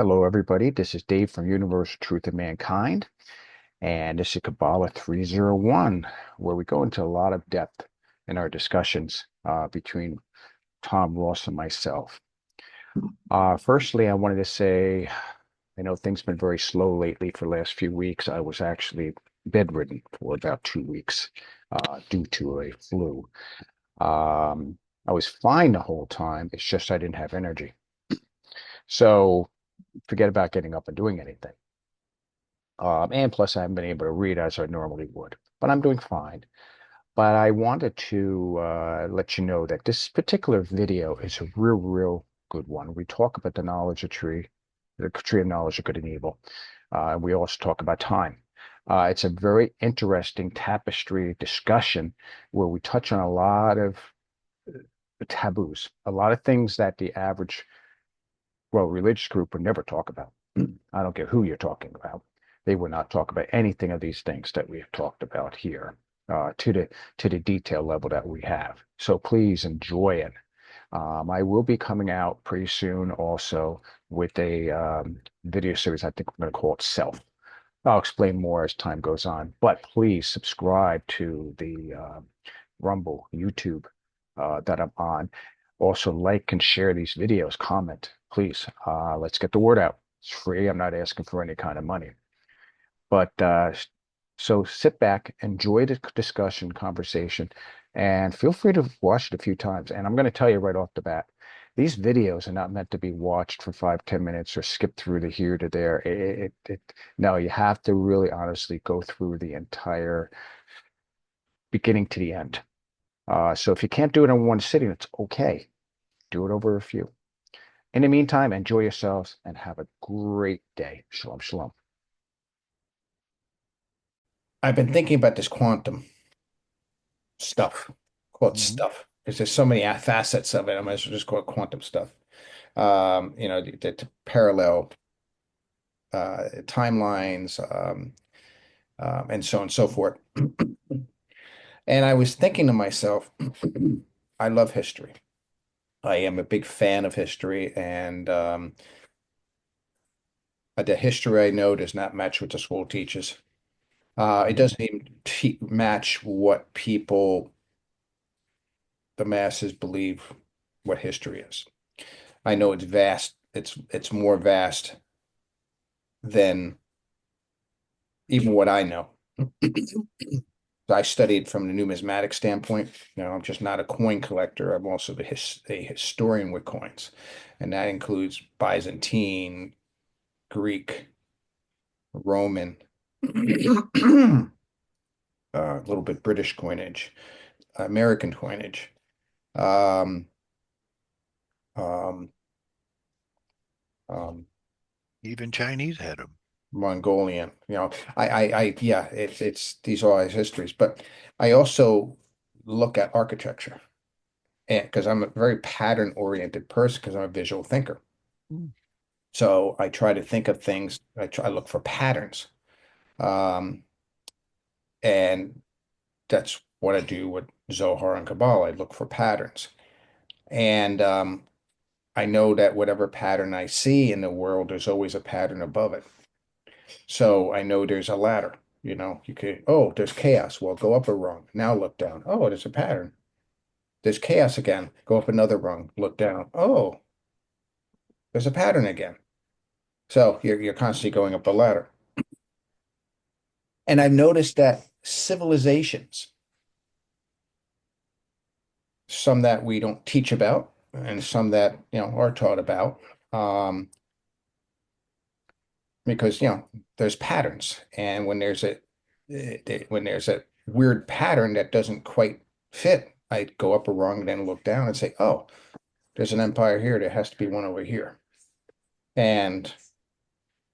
Hello, everybody. This is Dave from Universal Truth of Mankind, and this is Kabbalah 301, where we go into a lot of depth in our discussions between Tom Ross and myself. Firstly, I wanted to say, I know things have been very slow lately for the last few weeks. I was actually bedridden for about 2 weeks due to a flu. I was fine the whole time. It's just I didn't have energy. So forget about getting up and doing anything. And plus, I haven't been able to read as I normally would, but I'm doing fine. But I wanted to let you know that this particular video is a real good one. We talk about the knowledge of tree, the tree of knowledge of good and evil. We also talk about time. It's a very interesting tapestry discussion where we touch on a lot of taboos, a lot of things that the average, well, religious group would never talk about. I don't care who you're talking about. They would not talk about anything of these things that we have talked about here to the detail level that we have. So please enjoy it. I will be coming out pretty soon also with a video series. I think I'm going to call it Self. I'll explain more as time goes on, but please subscribe to the Rumble YouTube that I'm on. Also, like and share these videos, comment, please. Let's get the word out. It's free. I'm not asking for any kind of money. But so sit back, enjoy the discussion, conversation, and feel free to watch it a few times. And I'm going to tell you right off the bat, these videos are not meant to be watched for 5, 10 minutes or skip through the here to there. No, you have to really honestly go through the entire beginning to the end. So if you can't do it in one sitting, it's okay. Do it over a few. In the meantime, enjoy yourselves and have a great day. Shalom, shalom. I've been thinking about this quantum stuff, quote Mhm. stuff, because there's so many facets of it. I might as well just call it quantum stuff. To parallel timelines, and so on and so forth. And I was thinking to myself, I love history. I am a big fan of history, and the history I know does not match what the school teaches. It Mhm. doesn't even te match what the masses believe what history is. I know it's vast. It's more vast than even what I know. I studied from the numismatic standpoint. I'm just not a coin collector. I'm also a historian with coins, and that includes Byzantine, Greek, Roman, a little bit British coinage, American coinage, um, um, um, Even Chinese had them. Mongolian. Yeah, it's these are all histories, but I also look at architecture, and because I'm a very pattern-oriented person, because I'm a visual thinker. Mm. So I try to think of things. I look for patterns, um, and that's what I do with Zohar and Kabbalah. I look for patterns, and I know that whatever pattern I see in the world, there's always a pattern above it. So I know there's a ladder. You could, oh, there's chaos. Well, go up a rung. Now look down. Oh, there's a pattern. There's chaos again. Go up another rung. Look down. Oh, there's a pattern again. So you're constantly going up the ladder. And I've noticed that civilizations, some that we don't teach about, and some that are taught about, um, because there's patterns, and when there's a weird pattern that doesn't quite fit, I go up a rung, then look down and say, oh, there's an empire here. There has to be one over here. And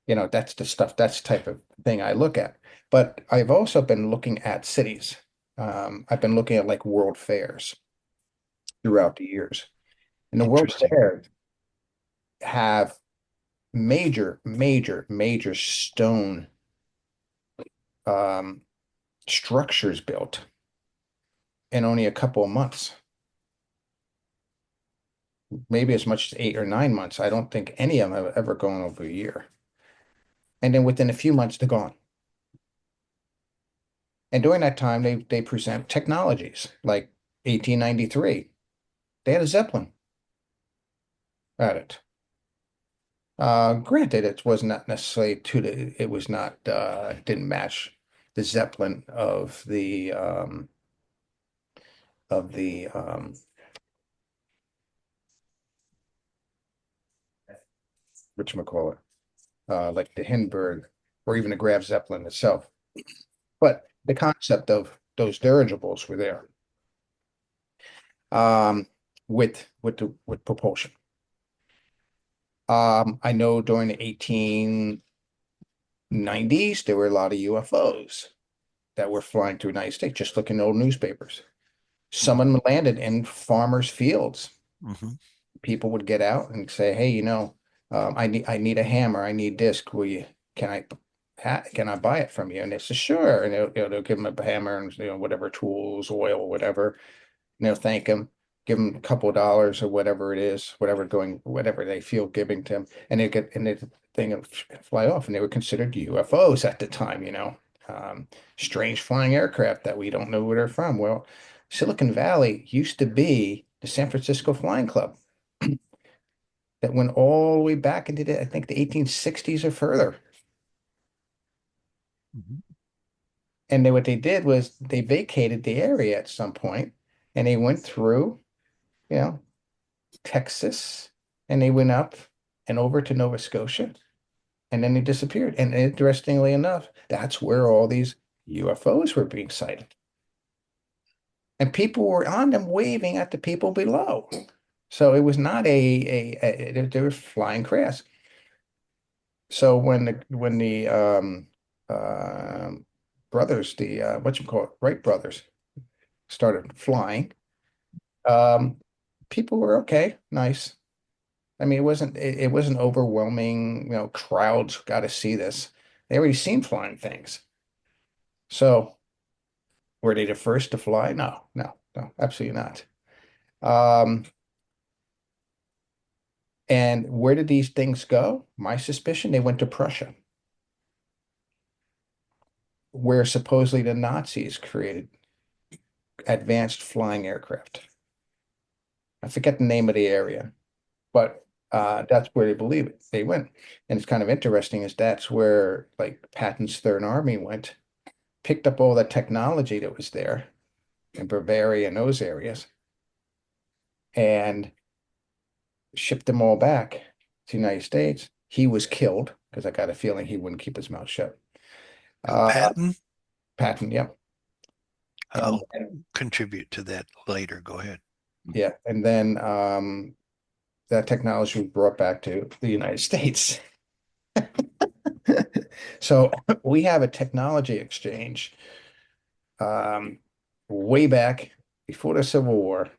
that's the stuff, that's the type of thing I look at. But I've also been looking at cities. I've been looking at like world fairs throughout the years. And the world Interesting. fairs have major stone um, structures built in only a couple of months. maybe as much as 8 or 9 months. I don't think any of them have ever gone over a year. And then within a few months, they're gone. And during that time, they present technologies like 1893. They had a Zeppelin at it. Granted, it was not necessarily it was not, it didn't match the Zeppelin of the, whatchamacallit, like the Hindenburg or even the Graf Zeppelin itself. But the concept of those dirigibles were there, um, with propulsion. I know during the 1890s, there were a lot of UFOs that were flying through the United States. Just look in old newspapers. Some of them landed in farmers' fields. Mm-hmm. People would get out and say, "Hey, I need a hammer. I need disc. Can I buy it from you?" And they say, "Sure." And they'll give them a hammer and whatever tools, oil, whatever. And they'll thank them, give them a couple of dollars or whatever it is, whatever they feel giving to them, and they get and the thing would fly off. And they were considered UFOs at the time. Strange flying aircraft that we don't know where they're from. Well, Silicon Valley used to be the San Francisco Flying Club that went all the way back into I think the 1860s or further. Mm-hmm. And what they did was they vacated the area at some point, and they went through, you know, Texas, and they went up and over to Nova Scotia, and then they disappeared. And interestingly enough, that's where all these UFOs were being sighted. And people were on them waving at the people below. So it was not they were flying crafts. So when the brothers, what you call it, Wright brothers, started flying, um, people were okay, nice. I mean, it wasn't overwhelming, crowds got to see this. They already seen flying things. So were they the first to fly? No, no, no, absolutely not. Um, and where did these things go? My suspicion, they went to Prussia, where supposedly the Nazis created advanced flying aircraft. I forget the name of the area, but that's where they believe it. They went. And it's kind of interesting is that's where like Patton's Third Army went, picked up all the technology that was there in Bavaria and those areas, and shipped them all back to the United States. He was killed because I got a feeling he wouldn't keep his mouth shut. Uh, Patton, Patton, yeah. And, I'll contribute to that later. Go ahead. yeah, and then that technology was brought back to the United States. So we have a technology exchange um, way back before the Civil War,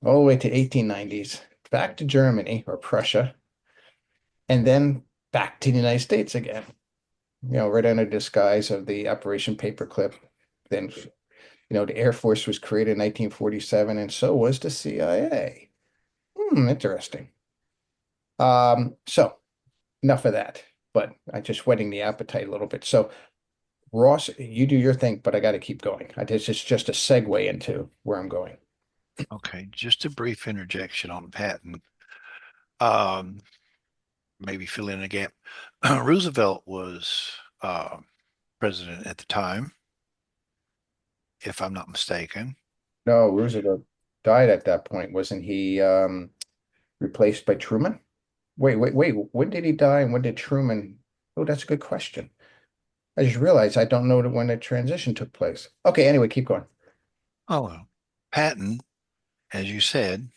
all the way to 1890s, back to Germany or Prussia, and then back to the United States again. Right under disguise of the Operation Paperclip. Then, the Air Force was created in 1947, and so was the CIA. Interesting. So enough of that, but I'm just whetting the appetite a little bit. So Ross, you do your thing, but I got to keep going. This is just a segue into where I'm going. Okay, just a brief interjection on Patton. Um, Maybe fill in a gap. Roosevelt was president at the time, if I'm not mistaken. No, Roosevelt died at that point. Wasn't he replaced by Truman? Wait, wait, wait. When did he die and when did Truman? Oh, that's a good question. I just realized I don't know when the transition took place. Okay, anyway, keep going. Oh, well, Patton, as you said,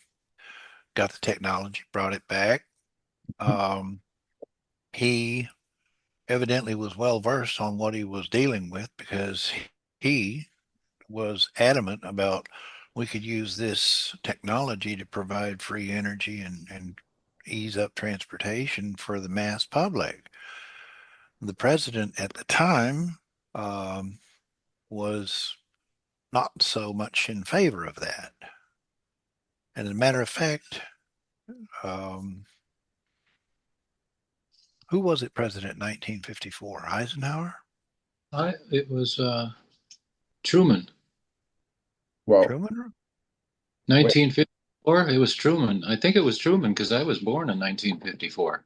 got the technology, brought it back. Um, he evidently was well versed on what he was dealing with because he was adamant about we could use this technology to provide free energy and ease up transportation for the mass public. The president at the time um, was not so much in favor of that. And as a matter of fact, um, who was it president in 1954? Eisenhower? It was Truman. Well, Truman? 1954. It was Truman. I think it was Truman because I was born in 1954.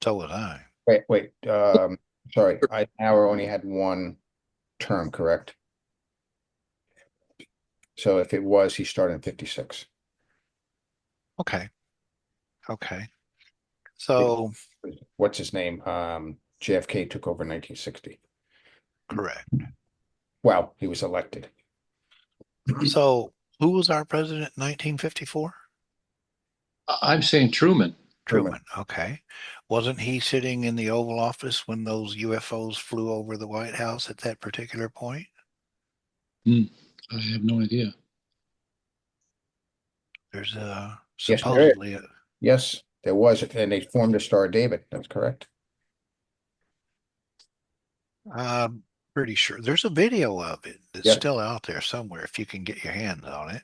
So was I. wait. Sorry, Eisenhower only had one term, correct? So if it was, he started in 56. Okay. Okay. So, What's his name? JFK took over in 1960. correct. Well, he was elected. So, who was our president in 1954? I'm saying Truman. Truman. Okay. Wasn't he sitting in the Oval Office when those UFOs flew over the White House at that particular point? I have no idea. There's Yes, there is. supposedly Yes, there was, and they formed the Star of David. That's correct. I'm pretty sure there's a video of it that's Yes. still out there somewhere if you can get your hands on it.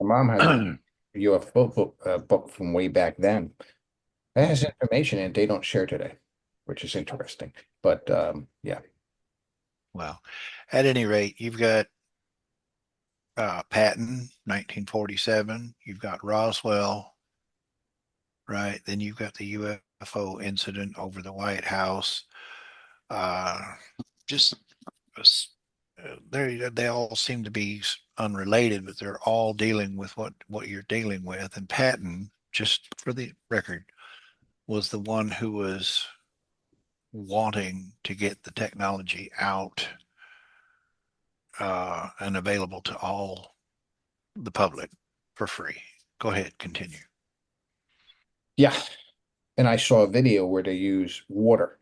My mom has a UFO book from way back then. It has information in it they don't share today, which is interesting. But yeah. Well, at any rate, you've got Patton, 1947. You've got Roswell, right? Then you've got the UFO incident over the White House. Just they all seem to be unrelated, but they're all dealing with what you're dealing with. And Patton, just for the record, was the one who was wanting to get the technology out and available to all the public for free. Go ahead, continue. Yeah. And I saw a video where they use water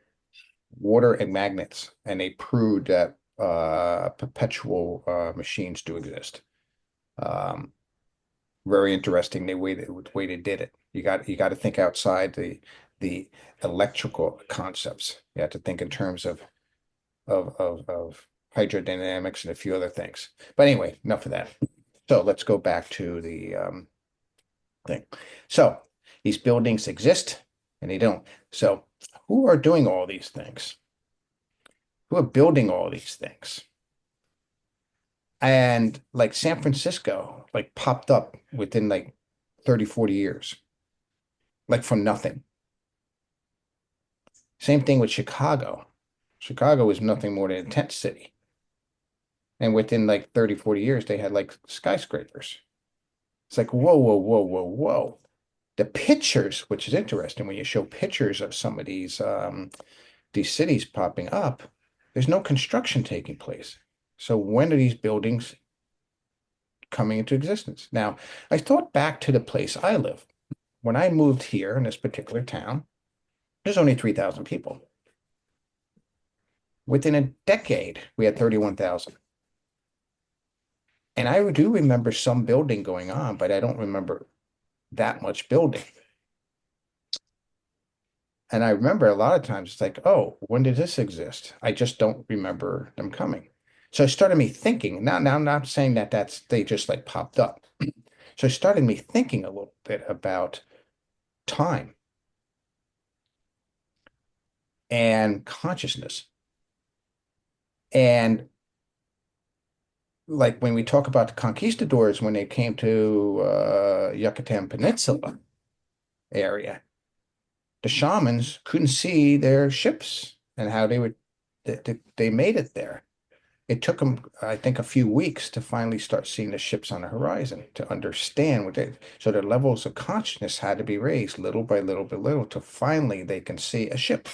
and magnets, and they proved that perpetual machines do exist. Very interesting the way they did it. You got to think outside the electrical concepts. You have to think in terms of hydrodynamics and a few other things. But anyway, enough of that. So let's go back to the thing. So these buildings exist and they don't. So who are doing all these things? Who are building all these things? And like San Francisco, like popped up within like 30, 40 years, like from nothing. Same thing with Chicago. Chicago is nothing more than a tent city. And within like 30, 40 years, they had like skyscrapers. It's like, whoa, whoa, whoa, whoa, whoa. The pictures, which is interesting when you show pictures of some of these cities popping up, there's no construction taking place. So when are these buildings coming into existence? Now, I thought back to the place I live. When I moved here in this particular town, there's only 3,000 people. Within a decade, we had 31,000. And I do remember some building going on, but I don't remember that much building. And I remember a lot of times it's like, oh, when did this exist? I just don't remember them coming. So it started me thinking. Now I'm not saying that they just like popped up. So it started me thinking a little bit about time and consciousness. And like when we talk about the conquistadors, when they came to Yucatan Peninsula area, the shamans couldn't see their ships and how they made it there. It took them, I think, a few weeks to finally start seeing the ships on the horizon to understand so their levels of consciousness had to be raised little by little by little to finally they can see a ship.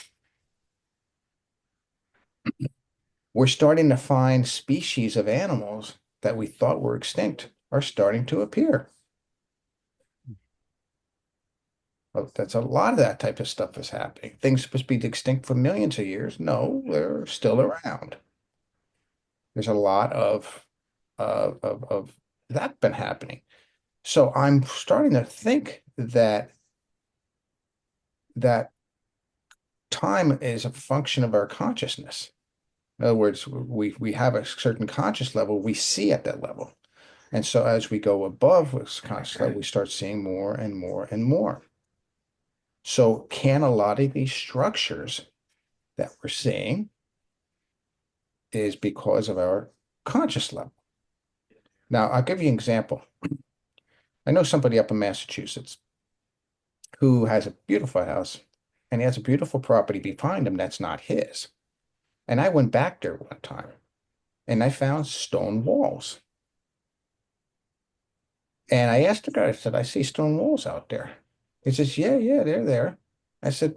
We're starting to find species of animals that we thought were extinct are starting to appear. Well, that's a lot of that type of stuff is happening. Things supposed to be extinct for millions of years. No, they're still around. There's a lot of that been happening. So I'm starting to think that time is a function of our consciousness. In other words, we have a certain conscious level, we see at that level. And so as we go above this conscious level, we start seeing more and more and more. So can a lot of these structures that we're seeing is because of our conscious level? Now, I'll give you an example. I know somebody up in Massachusetts who has a beautiful house and he has a beautiful property behind him that's not his. And I went back there one time and I found stone walls. And I asked the guy, I said, I see stone walls out there. He says, yeah, they're there. I said,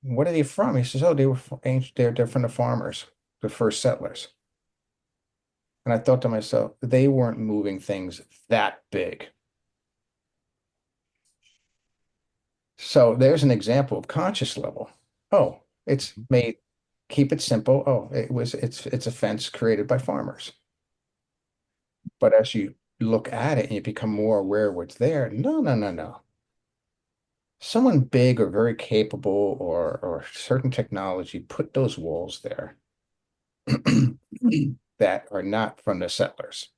what are they from? He says, oh, they were ancient, they're from the farmers, the first settlers. And I thought to myself, they weren't moving things that big. So there's an example of conscious level. Oh, it's made, keep it simple. Oh, it's a fence created by farmers. But as you look at it and you become more aware of what's there, no. Someone big or very capable or certain technology put those walls there that are not from the settlers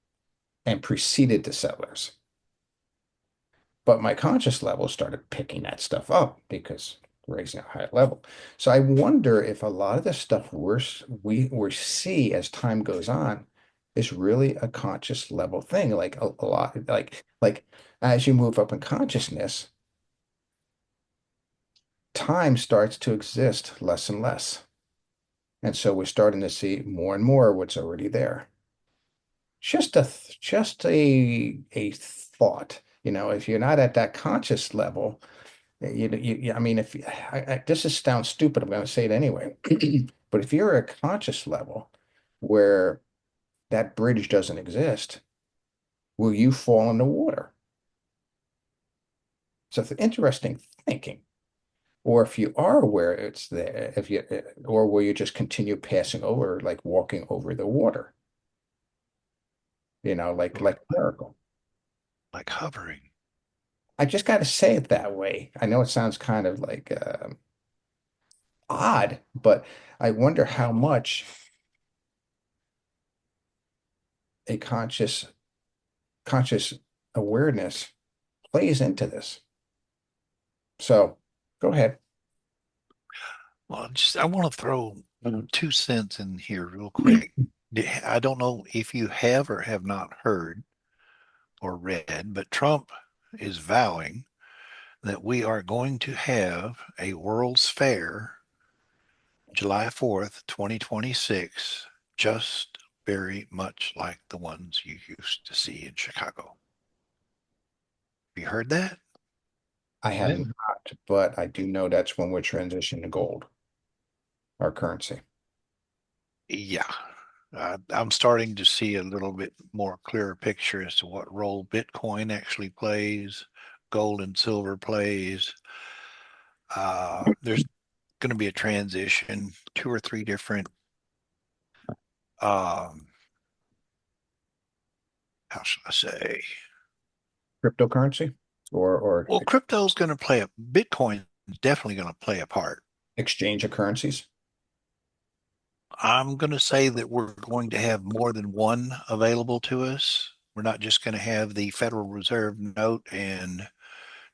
and preceded the settlers. But my conscious level started picking that stuff up because raising a high level. So I wonder if a lot of the stuff we see as time goes on is really a conscious level thing. Like a lot, like as you move up in consciousness, time starts to exist less and less. And so we're starting to see more and more what's already there. Just a thought. If you're not at that conscious level, I mean, if this sounds stupid, I'm going to say it anyway. But if you're at a conscious level where that bridge doesn't exist, will you fall in the water? So it's interesting thinking. Or if you are aware it's there, or will you just continue passing over, like walking over the water? Like a miracle. Like hovering. I just got to say it that way. I know it sounds kind of like odd, but I wonder how much a conscious awareness plays into this. So go ahead. Well, I want to throw 2 cents in here real quick. I don't know if you have or have not heard or read, but Trump is vowing that we are going to have a World's Fair July 4th, 2026, just very much like the ones you used to see in Chicago. Have you heard that? I have Yeah. not, but I do know that's when we're transitioning to gold, our currency. Yeah. I'm starting to see a little bit more clearer picture as to what role Bitcoin actually plays, gold and silver plays. There's going to be a transition, two or three different, um, how should I say? Cryptocurrency or Well, crypto is going to play Bitcoin is definitely going to play a part. exchange of currencies. I'm going to say that we're going to have more than one available to us. We're not just going to have the Federal Reserve note and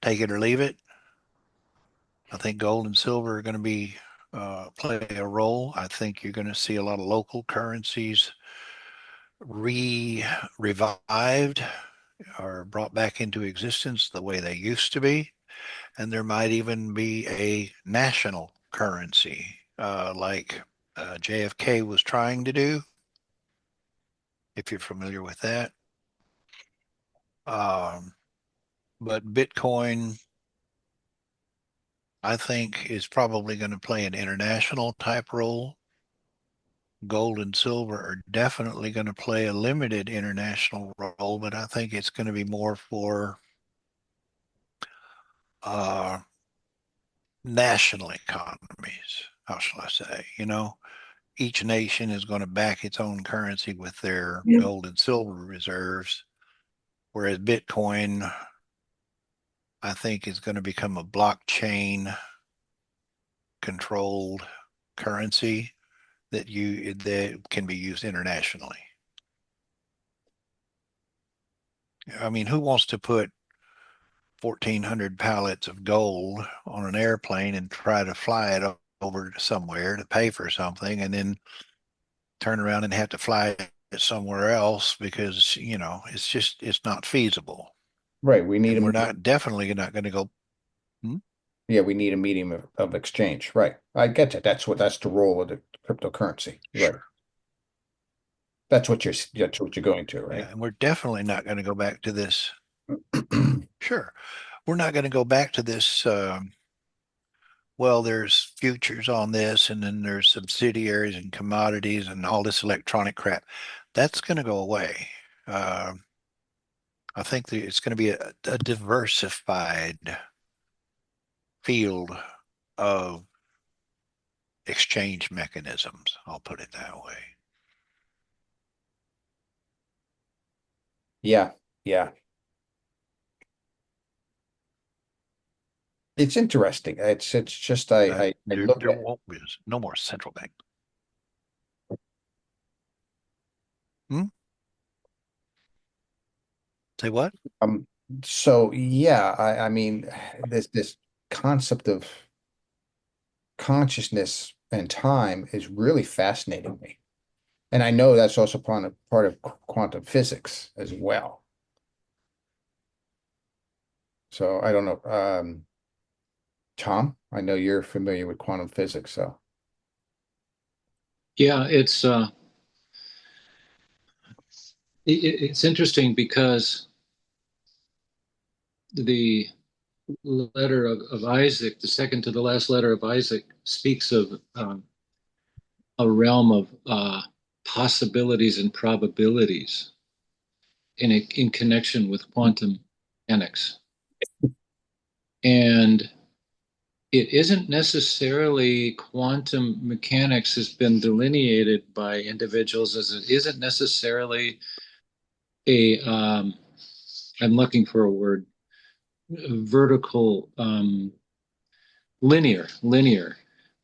take it or leave it. I think gold and silver are going to be play a role. I think you're going to see a lot of local currencies revived or brought back into existence the way they used to be. And there might even be a national currency like JFK was trying to do, if you're familiar with that. Um, but Bitcoin, I think, is probably going to play an international type role. Gold and silver are definitely going to play a limited international role, but I think it's going to be more for uh, national economies. How shall I say? Each nation is going to back its own currency with their gold and silver reserves, whereas Bitcoin, I think, is going to become a blockchain controlled currency that can be used internationally. I mean, who wants to put 1,400 pallets of gold on an airplane and try to fly it over to somewhere to pay for something and then turn around and have to fly it somewhere else because, it's not feasible. Right. We need And a we're medium. not definitely not going to go, hmm? Yeah, we need a medium of exchange. Right. I get that. That's the role of the cryptocurrency. Right. Sure. That's what you're going to, Yeah, right? and we're definitely not going to go back to this. Sure. We're not going to go back to this. Well, there's futures on this, and then there's subsidiaries and commodities and all this electronic crap. That's going to go away. Uh, I think that it's going to be a diversified field of exchange mechanisms. I'll put it that way. Yeah. Yeah. It's interesting. It's just I look There at won't be no more central bank. Hmm? Say what? so yeah, I mean this concept of consciousness and time is really fascinating me. And I know that's also part of quantum physics as well. So I don't know. Tom, I know you're familiar with quantum physics, so Yeah, it's interesting because the letter of Isaac, the second to the last letter of Isaac, speaks of a realm of possibilities and probabilities in connection with quantum mechanics. And it isn't necessarily quantum mechanics has been delineated by individuals as it isn't necessarily a I'm looking for a word, vertical, linear,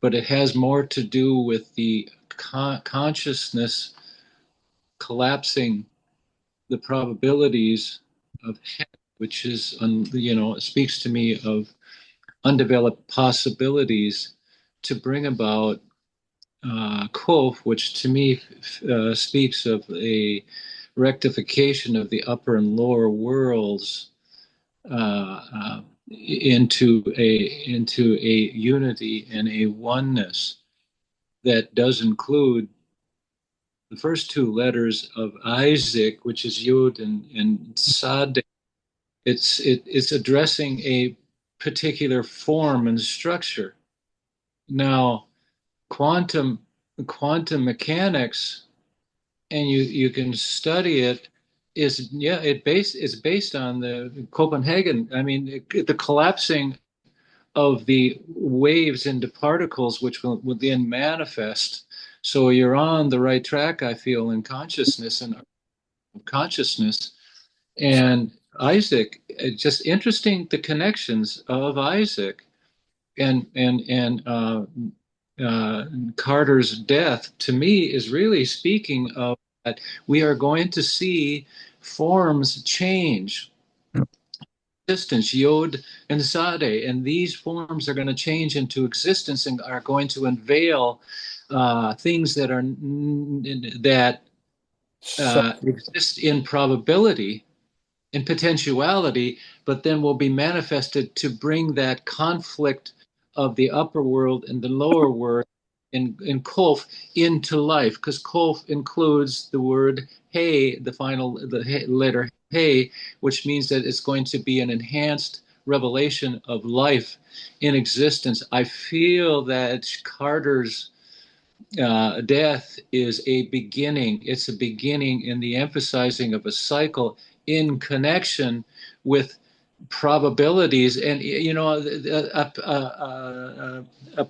but it has more to do with the consciousness collapsing the probabilities of which is it speaks to me of undeveloped possibilities to bring about Kof, which to me speaks of a rectification of the upper and lower worlds into a unity and a oneness that does include the first two letters of Isaac, which is Yod and Sad. It's addressing a particular form and structure. Now, quantum quantum mechanics, and you can study it, it's based on the Copenhagen. I mean, the collapsing of the waves into particles, which will then manifest. So you're on the right track, I feel, in consciousness and consciousness. And Isaac, just interesting the connections of Isaac and Carter's death to me is really speaking of that we are going to see forms change, existence, Yod and Sade, and these forms are going to change into existence and are going to unveil things that so exist in probability and potentiality, but then will be manifested to bring that conflict of the upper world and the lower world in Kolf into life, because Kolf includes the word hey, the letter hey, which means that it's going to be an enhanced revelation of life in existence. I feel that Carter's death is a beginning. It's a beginning in the emphasizing of a cycle in connection with probabilities, and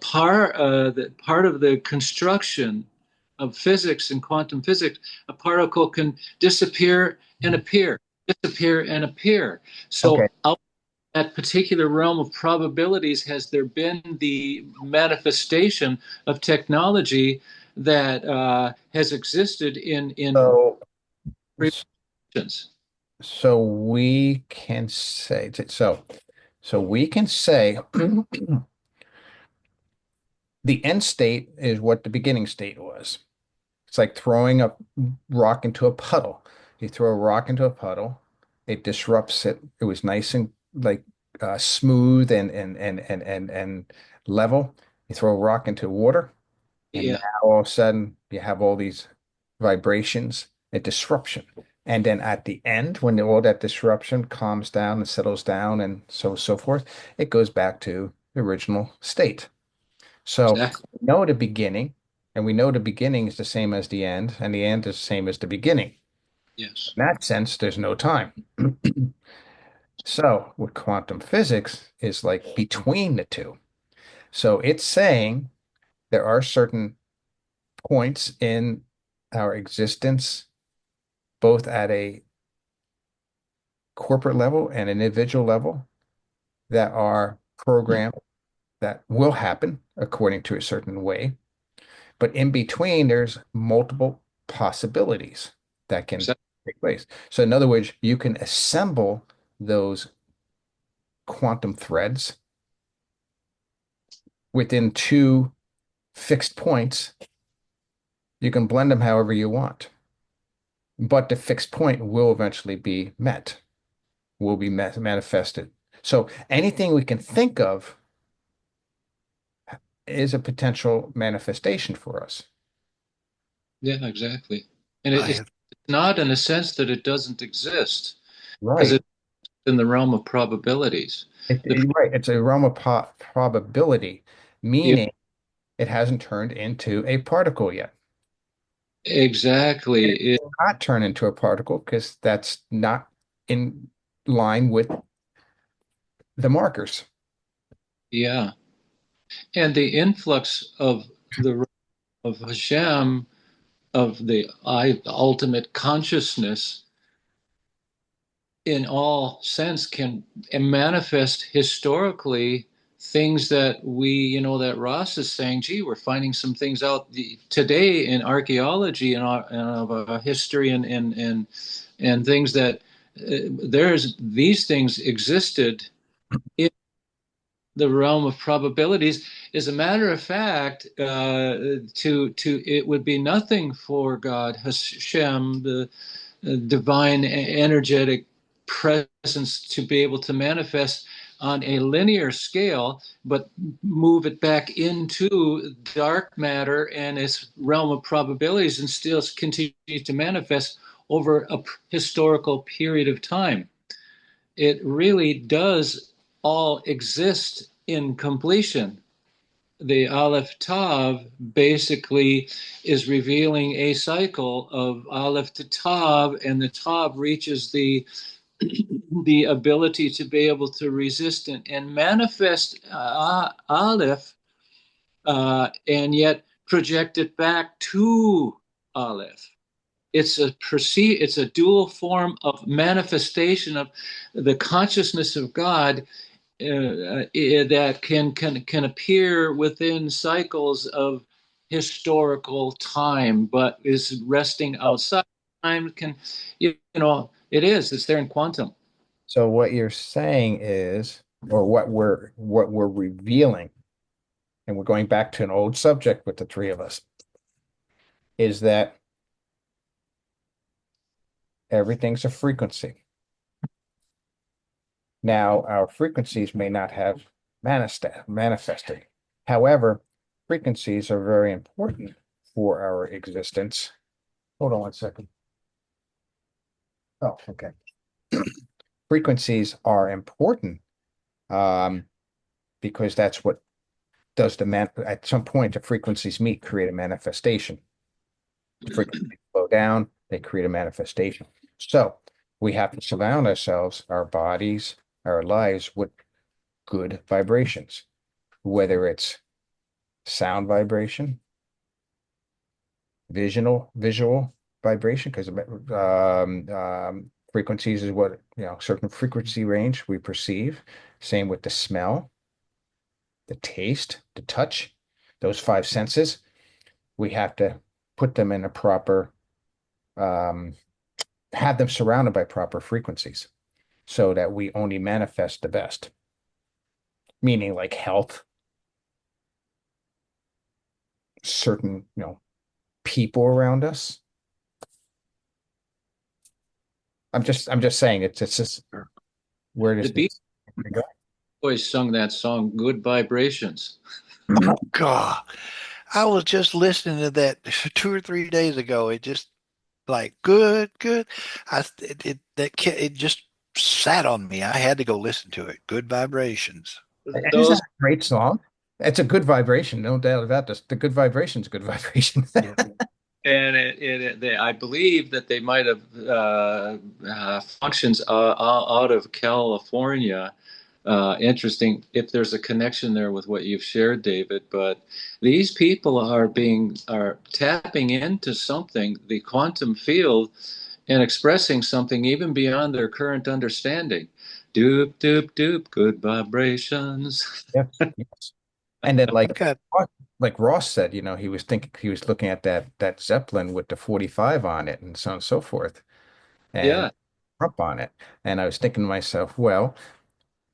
part of the construction of physics and quantum physics, a particle can disappear and appear, disappear and appear. okay. So out that particular realm of probabilities has there been the manifestation of technology that has existed in So previous. So we can say so we can say the end state is what the beginning state was. It's like throwing a rock into a puddle. You throw a rock into a puddle, it disrupts it. It was nice and like smooth and level. You throw a rock into water, and now Yeah, all of a sudden you have all these vibrations, a disruption. And then at the end, when all that disruption calms down and settles down and so forth, it goes back to the original state. So exactly. we know the beginning, and we know the beginning is the same as the end, and the end is the same as the beginning. Yes. In that sense, there's no time. So with quantum physics is like between the two. So it's saying there are certain points in our existence, both at a corporate level and an individual level, that are programmed that will happen according to a certain way. But in between, there's multiple possibilities that can Exactly. take place. So, in other words, you can assemble those quantum threads within two fixed points. You can blend them however you want, but the fixed point will eventually be met, will be manifested. So, anything we can think of is a potential manifestation for us. Yeah, exactly. And I it's have, not in a sense that it doesn't exist, because Right. it's in the realm of probabilities. The, Right. It's a realm of probability, yeah, meaning it hasn't turned into a particle yet. And exactly. it will not turn into a particle because that's not in line with the markers. Yeah. And the influx of the realm of Hashem, of the ultimate consciousness, in all sense, can manifest historically things that that Ross is saying, gee, we're finding some things out today in archaeology and of history and things that there's these things existed in the realm of probabilities. As a matter of fact, to it would be nothing for God, Hashem, the divine energetic presence, to be able to manifest on a linear scale, but move it back into dark matter and its realm of probabilities and still continue to manifest over a historical period of time. It really does all exist in completion. The Aleph Tav basically is revealing a cycle of Aleph to Tav, and the Tav reaches the ability to be able to resist and manifest Aleph, and yet project it back to Aleph. It's a dual form of manifestation of the consciousness of God, that can appear within cycles of historical time, but is resting outside time. It's there in quantum. So what you're saying is, or what we're revealing, and we're going back to an old subject with the three of us, is that everything's a frequency. Now, our frequencies may not have manifested. However, frequencies are very important for our existence. Hold on one second. Oh, okay. Frequencies are important, um, because that's what does at some point the frequencies meet, create a manifestation. Frequencies slow down, they create a manifestation. So we have to surround ourselves, our bodies, our lives with good vibrations, whether it's sound vibration, visual vibration, because frequencies is what, certain frequency range we perceive. Same with the smell, the taste, the touch, those five senses. We have to put them in a proper um, have them surrounded by proper frequencies so that we only manifest the best, meaning like health, certain, people around us. I'm just saying it's just where The does Beach it go? Boys sung that song, Good Vibrations. Oh, God. I was just listening to that 2 or 3 days ago. It just like good, good. It just sat on me. I had to go listen to it. Good vibrations. And isn't Those that a great song? It's a good vibration, no doubt about this. The good vibration's a good vibration. Yeah. and I believe that they might have functions out of California. Interesting if there's a connection there with what you've shared, David. But these people are tapping into something, the quantum field, and expressing something even beyond their current understanding. Doop doop doop, good vibrations. Yes, yes. And then I got like Ross said, he was looking at that Zeppelin with the 45 on it and so on and so forth, and Yeah. Trump on it. And I was thinking to myself, well,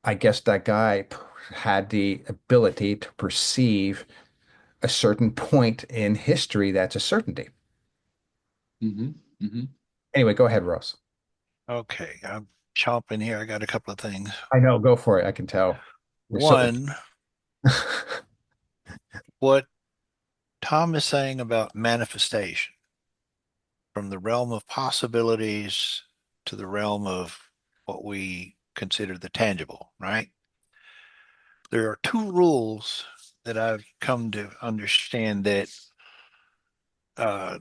I guess that guy had the ability to perceive a certain point in history that's a certainty. hmm hmm Anyway, go ahead, Ross. okay. I'm chomping here. I got a couple of things. I know, go for it. I can tell. You're so One, what Tom is saying about manifestation from the realm of possibilities to the realm of what we consider the tangible, right? There are two rules that I've come to understand that uh,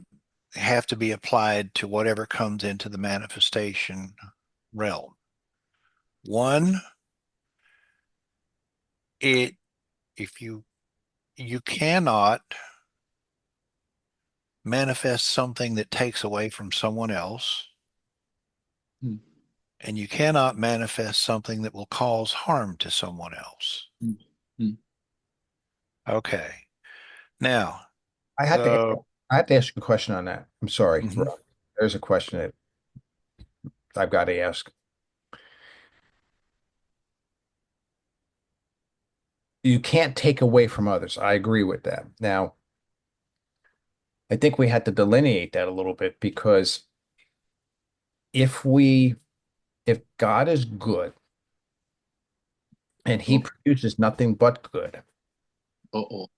have to be applied to whatever comes into the manifestation realm. One, it if you cannot manifest something that takes away from someone else, Hmm. and you cannot manifest something that will cause harm to someone else. Hmm. Okay. Now, I had to the I had to ask you a question on that. I'm sorry, mhm, Ross. There's a question that I've got to ask. You can't take away from others. I agree with that. Now, I think we had to delineate that a little bit because if we if God is good and he Oh, produces nothing but good oh.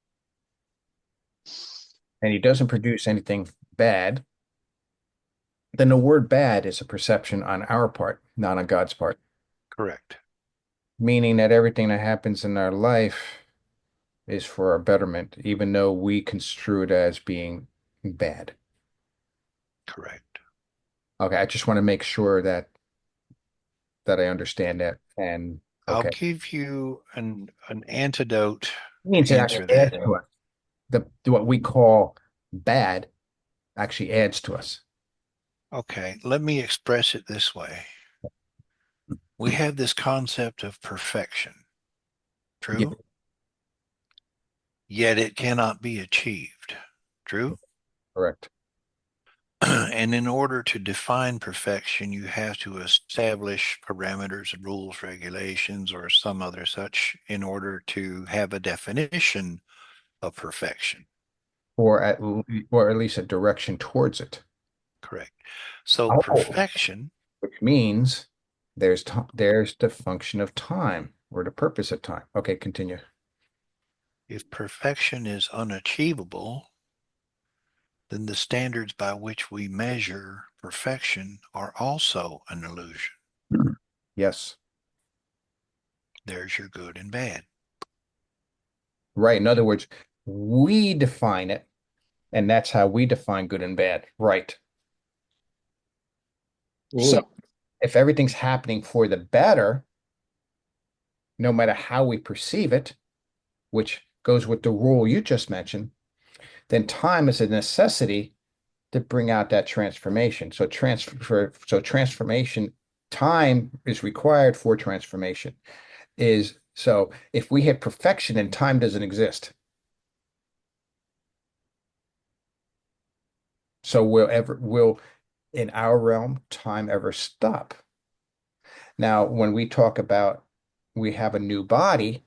and he doesn't produce anything bad, then the word bad is a perception on our part, not on God's part. correct. Meaning that everything that happens in our life is for our betterment, even though we construe it as being bad. Correct. Okay, I just want to make sure that I understand that. And I'll okay, give you an antidote it to means it actually answer adds that. to us. The what we call bad actually adds to us. Okay, let me express it this way. We have this concept of perfection, Yeah, true? Yet it cannot be achieved, true? correct. And in order to define perfection, you have to establish parameters, rules, regulations, or some other such in order to have a definition of perfection. Or at least a direction towards it. Correct. So Oh, perfection, which means there's the function of time or the purpose of time. Okay, continue. if perfection is unachievable, then the standards by which we measure perfection are also an illusion. Yes. There's your good and bad. Right. In other words, we define it, and that's how we define good and bad. Right. So Oh. if everything's happening for the better, no matter how we perceive it, which goes with the rule you just mentioned, then time is a necessity to bring out that transformation. So transformation, time is required for transformation. Is so if we hit perfection and time doesn't exist. So we'll in our realm time ever stop? Now, when we talk about we have a new body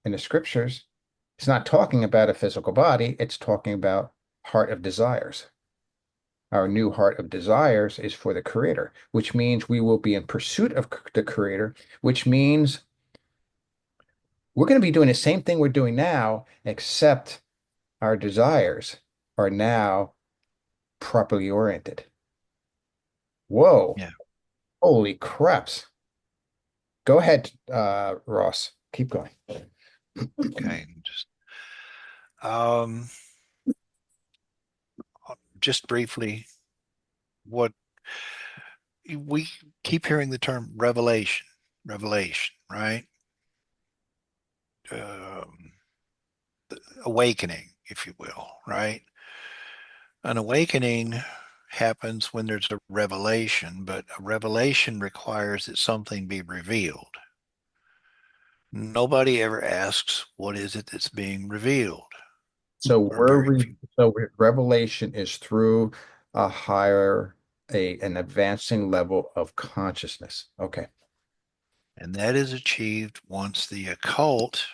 in the scriptures, it's not talking about a physical body, it's talking about heart of desires. Our new heart of desires is for the Creator, which means we will be in pursuit of the Creator, which means we're going to be doing the same thing we're doing now, except our desires are now properly oriented. Whoa, Yeah. holy craps. Go ahead, Ross. Keep going. Okay. Um, just briefly, what we keep hearing the term revelation, right? Um, awakening, if you will, right? An awakening happens when there's a revelation, but a revelation requires that something be revealed. Nobody ever asks, what is it that's being revealed? So Or very few. revelation is through a higher, an advancing level of consciousness. Okay. And that is achieved once the occult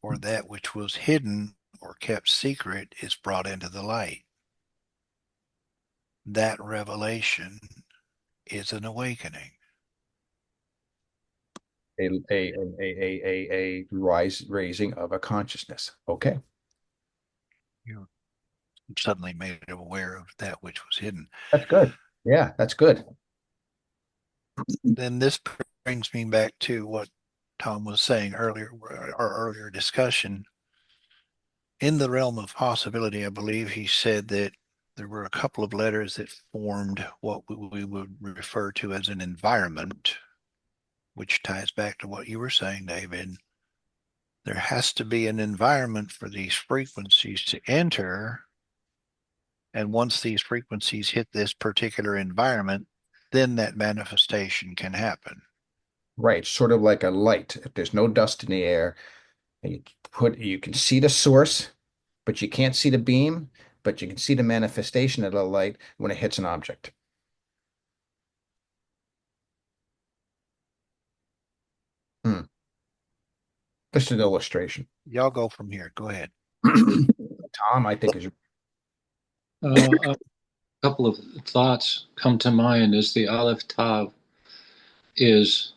or that which was hidden or kept secret is brought into the light. That revelation is an awakening. A raising of a consciousness. Okay. You're suddenly made aware of that which was hidden. That's good. Yeah, that's good. Then this brings me back to what Tom was saying earlier, our earlier discussion. In the realm of possibility, I believe he said that there were a couple of letters that formed what we would refer to as an environment, which ties back to what you were saying, David. There has to be an environment for these frequencies to enter. And once these frequencies hit this particular environment, then that manifestation can happen. Right. Sort of like a light. If there's no dust in the air, and you can see the source, but you can't see the beam, but you can see the manifestation of the light when it hits an object. Hmm. This is an illustration. Y'all go from here. Go ahead. Tom, I think is A couple of thoughts come to mind as the Aleph Tav is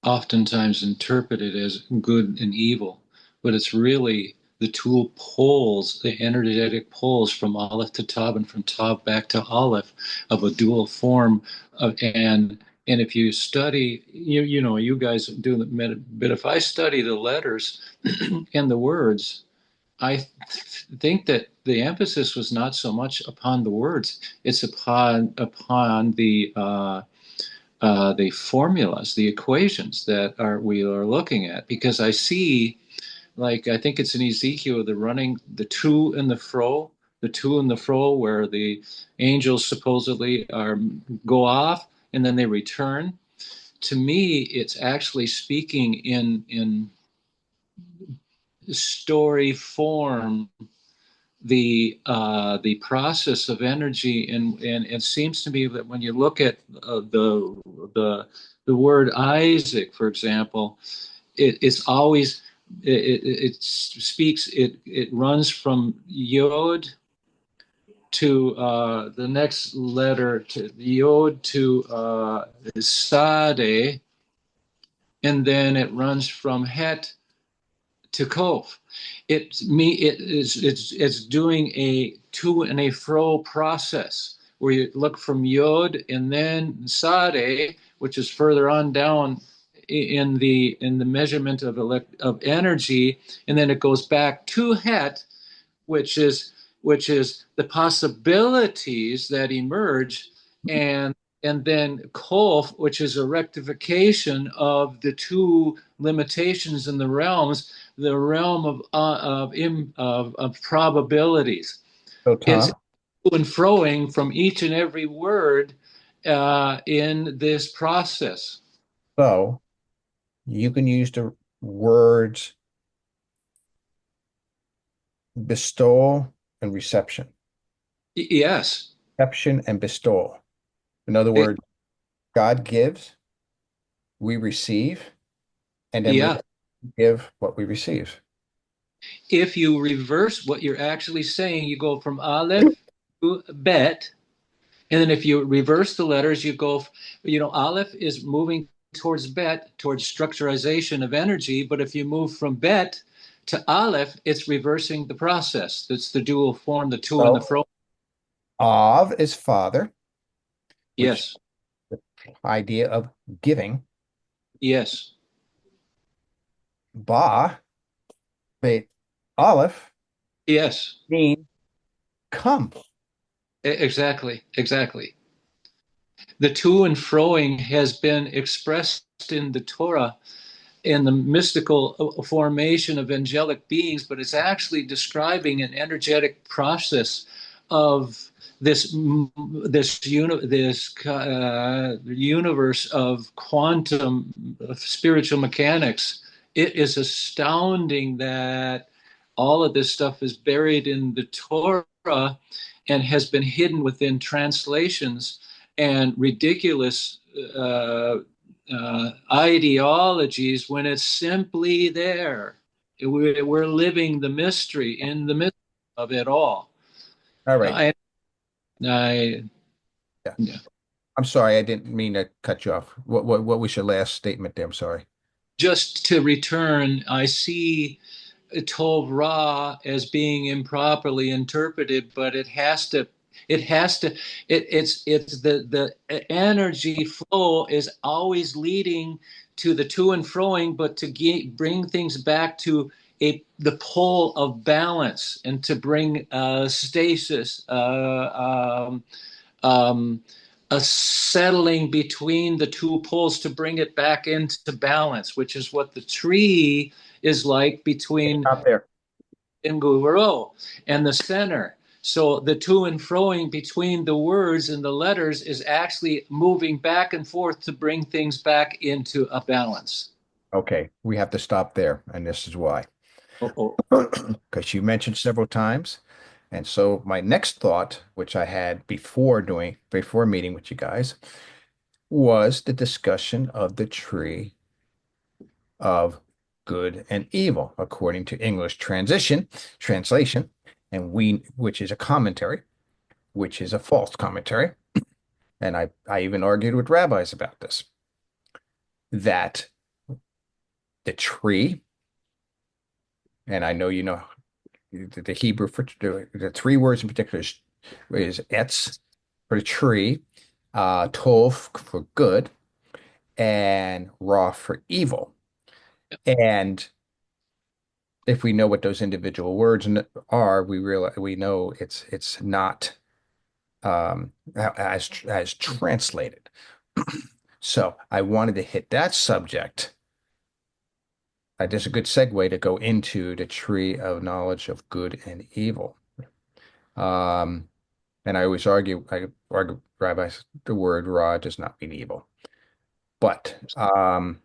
oftentimes interpreted as good and evil, but it's really the two poles, the energetic poles from Aleph to Tav and from Tav back to Aleph of a dual form of, and if you study, you guys do the but if I study the letters and the words, I think that the emphasis was not so much upon the words; it's upon the formulas, the equations that we are looking at. Because I see, like I think it's in Ezekiel, the running, the to and the fro, where the angels supposedly are go off and then they return. To me, it's actually speaking in story form the process of energy, and it seems to me that when you look at the word Isaac, for example, it's always it speaks it runs from Yod to the next letter to Yod to Sade, and then it runs from Het to Kov. It's doing a to and a fro process where you look from Yod and then Sade, which is further on down in the measurement of energy, and then it goes back to Het, which is the possibilities that emerge, and then Kol, which is a rectification of the two limitations in the realms, the realm of probabilities. so It's Tom. to and froing from each and every word in this process. So you can use the words bestowal and reception. Yes. reception and bestowal. In other It- words, God gives, we receive, and then we yeah. give what we receive. If you reverse what you're actually saying, you go from Aleph to Bet. And then if you reverse the letters, you go, Aleph is moving towards Bet, towards structurization of energy. But if you move from Bet to Aleph, it's reversing the process. That's the dual form, the to and the So fro. Av is father, which Yes, is the idea of giving. yes, Ba, wait, Aleph yes, mean come. exactly, exactly. The to and froing has been expressed in the Torah in the mystical formation of angelic beings, but it's actually describing an energetic process of this universe of quantum of spiritual mechanics. It is astounding that all of this stuff is buried in the Torah and has been hidden within translations and ridiculous ideologies when it's simply there. We're living the mystery in the midst of it all. All right. I Yeah. yeah. I'm sorry, I didn't mean to cut you off. What was your last statement there? I'm sorry. Just to return, I see Tov Ra as being improperly interpreted, but it's the energy flow is always leading to the to and froing, but to bring things back to the pole of balance and to bring stasis, um, a settling between the two poles to bring it back into balance, which is what the tree is like between Stop there. Nguvero and the center. So the to and froing between the words and the letters is actually moving back and forth to bring things back into a balance. Okay, we have to stop there, and this is why. Oh, oh. Because you mentioned several times. And so my next thought, which I had before meeting with you guys, was the discussion of the tree of good and evil, according to English translation, and which is a commentary, which is a false commentary. And I even argued with rabbis about this, that the tree, and I know you know the Hebrew for the three words in particular is etz for the tree, tov for good, and ra for evil. And if we know what those individual words are, we know it's not as translated. So I wanted to hit that subject. That's a good segue to go into the tree of knowledge of good and evil. Um, and I argue, rabbis, the word ra does not mean evil, but not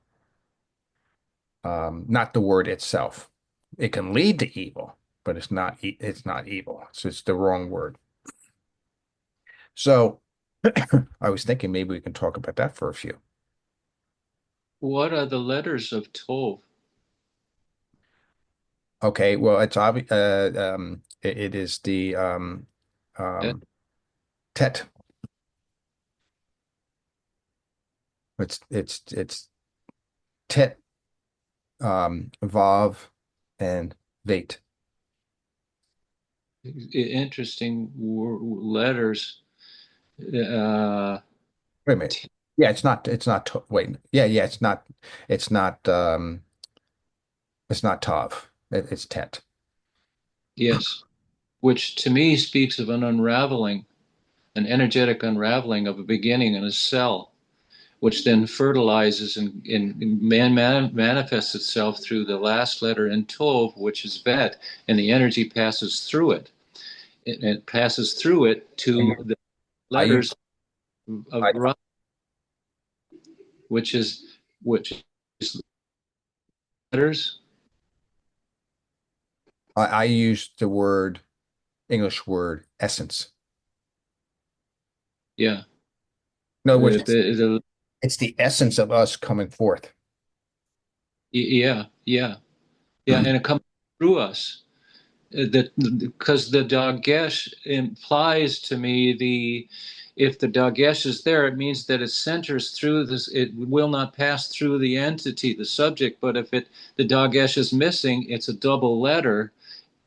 the word itself. It can lead to evil, but it's not evil. So it's the wrong word. So I was thinking maybe we can talk about that for a few. What are the letters of Tov? Okay, well, it's obvious. It is the tet. It's tet, vav, and veit. Interesting letters. Uh, Wait a minute. Yeah, it's not wait. Yeah, it's not it's not tav. It's tet. yes, which to me speaks of an unraveling, an energetic unraveling of a beginning in a cell, which then fertilizes and manifests itself through the last letter in Tov, which is Vet, and the energy passes through it. It passes through it to the I use letters of I, Ra, which is letters. I use the word English word essence. Yeah. In other words, The- it's the essence of us coming forth. yeah, yeah, yeah, and it comes through us. That because the Dagesh implies to me the if the Dagesh is there, it means that it centers through this. It will not pass through the entity, the subject. But if the Dagesh is missing, it's a double letter,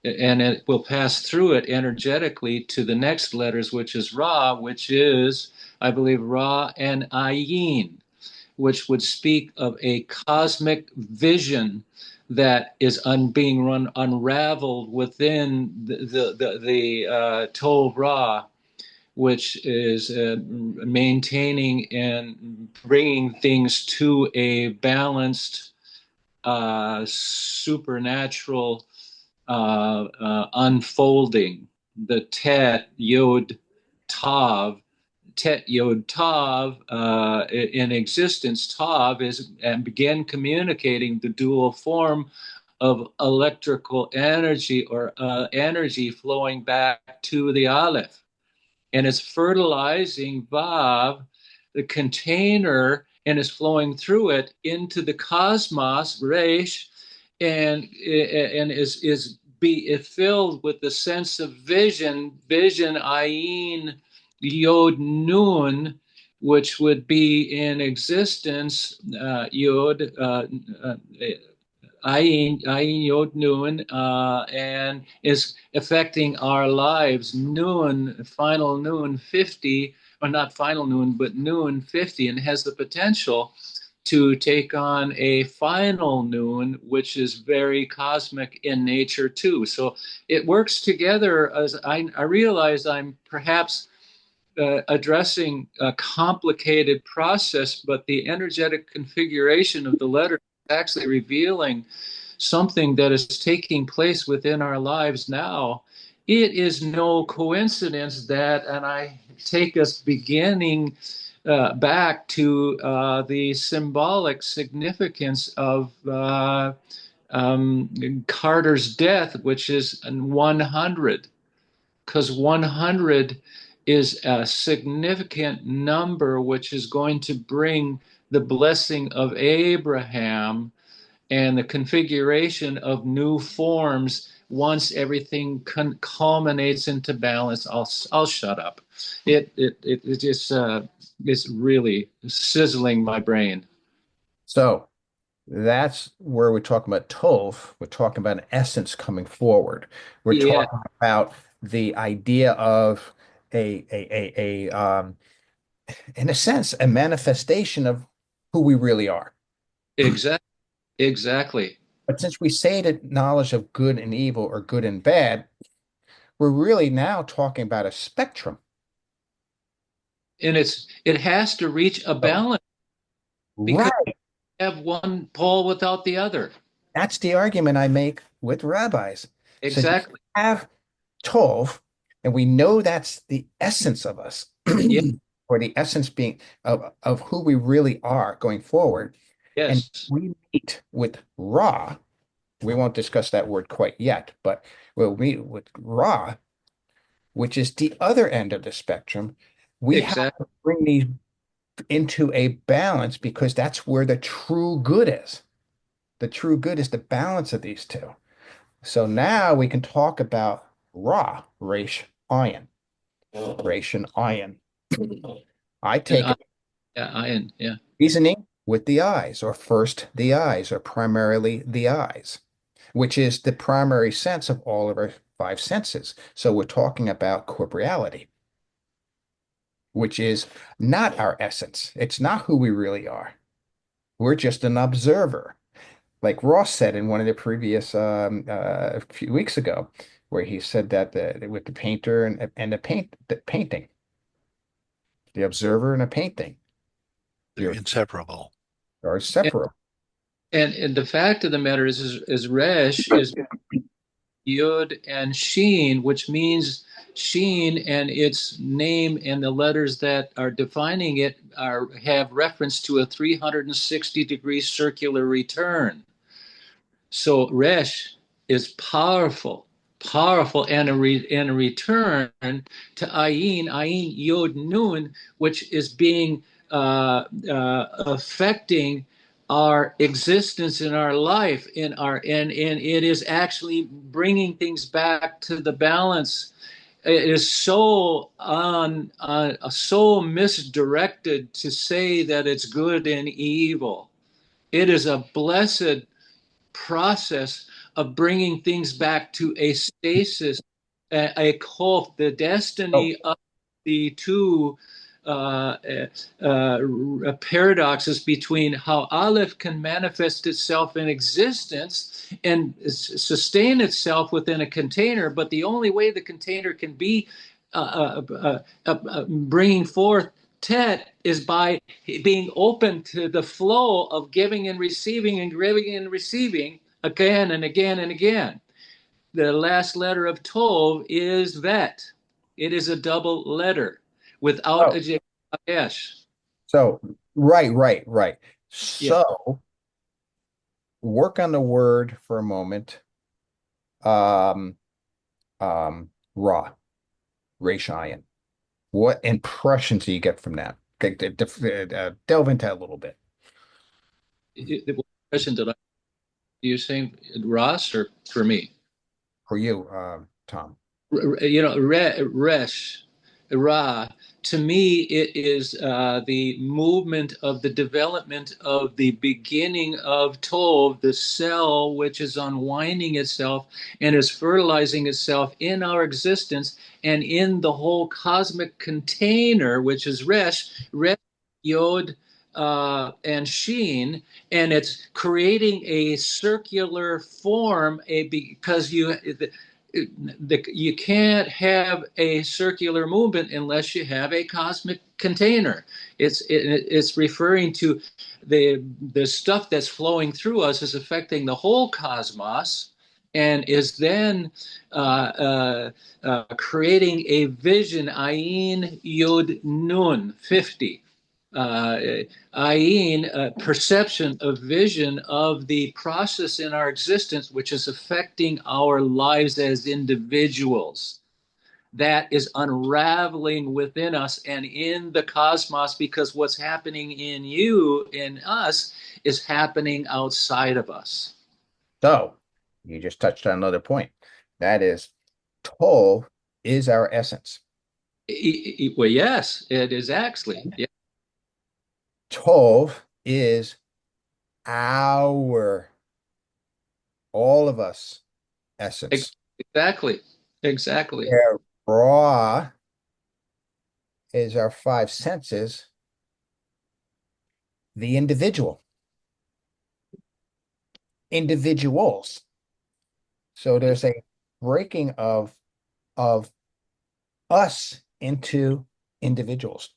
and it will pass through it energetically to the next letters, which is Ra, which is, I believe, Ra and Ayin, which would speak of a cosmic vision that is being unraveled within the Tov Ra, which is maintaining and bringing things to a balanced, supernatural unfolding. The Tet Yod Tav, Tet Yod Tav, in existence, Tav is and began communicating the dual form of electrical energy or energy flowing back to the Aleph. And it's fertilizing Vav, the container, and is flowing through it into the cosmos, Resh, and is be filled with the sense of vision, Ayin, Yod Nun, which would be in existence, Yod, Ayin Yod Nun, and is affecting our lives. Noon, final noon 50, or not final noon, but noon 50, and has the potential to take on a final noon, which is very cosmic in nature too. So it works together. As I realize I'm perhaps addressing a complicated process, but the energetic configuration of the letter is actually revealing something that is taking place within our lives now. It is no coincidence that, and I take us beginning back to the symbolic significance of Carter's death, which is 100, because 100 is a significant number which is going to bring the blessing of Abraham and the configuration of new forms once everything culminates into balance. I'll shut up. It just it's really sizzling my brain. So that's where we're talking about Tov. We're talking about an essence coming forward. We're Yeah, talking about the idea of a in a sense, a manifestation of who we really are. exactly, exactly. But since we say that knowledge of good and evil or good and bad, we're really now talking about a spectrum. And it has to reach a Oh, balance because right. you have one pole without the other. That's the argument I make with rabbis. So you Exactly. have Tov, and we know that's the essence of us, Yeah. or the essence being of who we really are going forward. And Yes. we meet with Ra. We won't discuss that word quite yet, but we'll meet with Ra, which is the other end of the spectrum. We have Exactly. to bring these into a balance because that's where the true good is. The true good is the balance of these two. So now we can talk about Ra, Resh, Ayin, Resh and Ayin. I And take it yeah, iron. Yeah. reasoning with the eyes, or first the eyes, or primarily the eyes, which is the primary sense of all of our five senses. So we're talking about corporeality, which is not our essence. It's not who we really are. We're just an observer. Like Ross said in one of the previous a few weeks ago, where he said that with the painter and the painting, the observer and a painting, They're you're inseparable. are And, separate. and the fact of the matter is Resh is Yud and Sheen, which means Sheen and its name and the letters that are defining it have reference to a 360-degree circular return. So Resh is powerful. powerful, and a return to Ayin Yod Nun, which is being affecting our existence in our life, and it is actually bringing things back to the balance. It is so misdirected to say that it's good and evil. It is a blessed process of bringing things back to a stasis, the Oh, destiny of the two paradoxes between how Aleph can manifest itself in existence and sustain itself within a container, but the only way the container can be bringing forth Tet is by being open to the flow of giving and receiving again and again and again. The last letter of Tov is Vet. It is a double letter without oh, a dash. so right. Yeah. So work on the word for a moment. Um, Ra, Rashayan. What impressions do you get from that? Okay, delve into that a little bit What question did I? You saying Ross or for me? for you, Tom. Resh, Ra, to me, it is the movement of the development of the beginning of Tov, the cell which is unwinding itself and is fertilizing itself in our existence and in the whole cosmic container, which is Resh, Yod, and Sheen, and it's creating a circular form, because you can't have a circular movement unless you have a cosmic container. It's referring to the stuff that's flowing through us is affecting the whole cosmos and is then creating a vision, Ayin Yod Nun 50. Ayin, perception of vision of the process in our existence, which is affecting our lives as individuals. That is unraveling within us and in the cosmos, because what's happening in you, in us, is happening outside of us. So you just touched on another point. That is, Tov is our essence. Well, yes, it is actually. Yeah, Tov is our, all of us, essence. exactly. Exactly. Where Ra is our five senses, the individuals. So there's a breaking of us into individuals,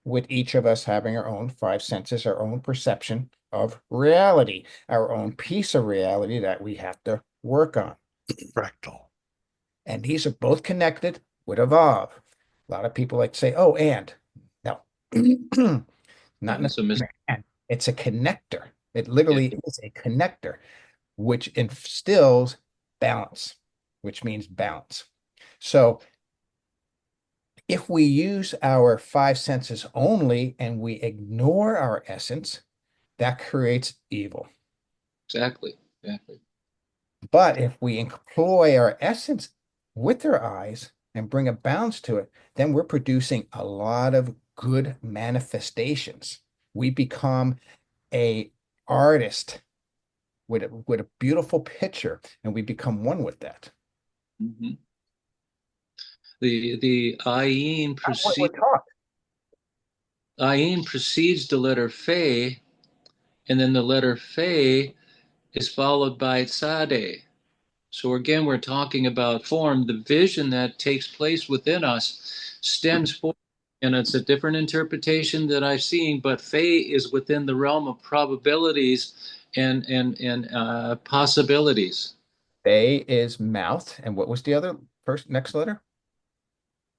with each of us having our own five senses, our own perception of reality, our own piece of reality that we have to work on. Fractal. And these are both connected with evolve. A lot of people like to say, oh, and no, not It's a necessarily. And it's a connector. It literally is a connector, which instills balance, which means balance. So if we use our five senses only and we ignore our essence, that creates evil. exactly. Exactly. But if we employ our essence with our eyes and bring a balance to it, then we're producing a lot of good manifestations. We become a artist with a beautiful picture, and we become one with that. Mm-hmm. The ayin That's what we're precedes taught. ayin precedes the letter fe, and then the letter fe is followed by tzade. So again, we're talking about form. The vision that takes place within us stems forth, and it's a different interpretation that I've seen. But fe is within the realm of probabilities and possibilities. A is mouth, and what was the other first next letter?